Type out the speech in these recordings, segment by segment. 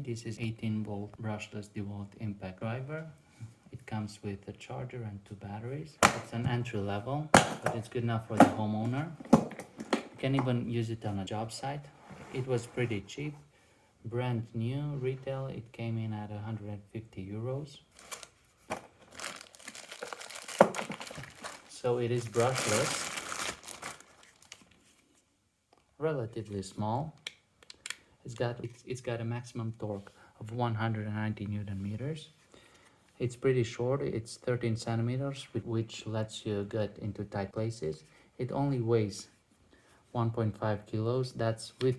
This is 18-volt brushless DeWalt impact driver. It comes with a charger and 2 batteries. It's an entry level, but it's good enough for the homeowner. You can even use it on a job site. It was pretty cheap. Brand new retail, it came in at 150 euros. So it is brushless, relatively small. It's got a maximum torque of 190 Newton meters. It's pretty short, it's 13 centimeters, which lets you get into tight places. It only weighs 1.5 kilos, that's with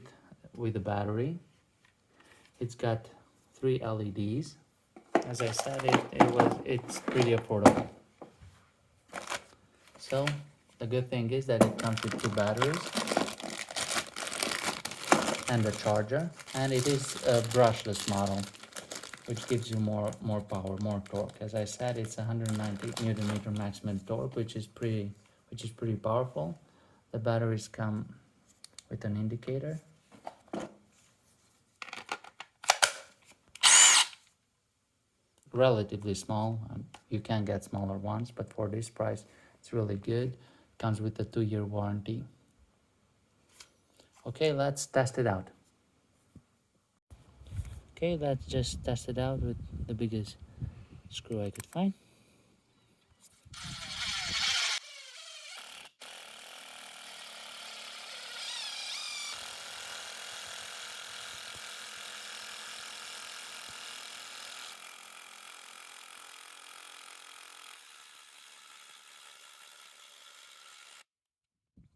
the battery. It's got 3 LEDs. As I said, it's pretty affordable. So the good thing is that it comes with 2 batteries and a charger, and it is a brushless model, which gives you more power, more torque. As I said, it's 190 Newton meter maximum torque, which is pretty powerful. The batteries come with an indicator. Relatively small, you can get smaller ones, but for this price it's really good. Comes with a 2-year warranty. Okay, let's test it out. Okay, let's just test it out with the biggest screw I could find.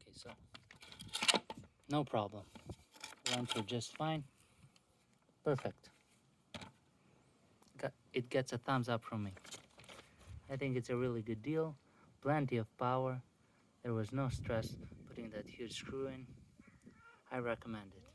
Okay, so no problem. Runs are just fine. Perfect. It gets a thumbs up from me. I think it's a really good deal. Plenty of power. There was no stress putting that huge screw in. I recommend it.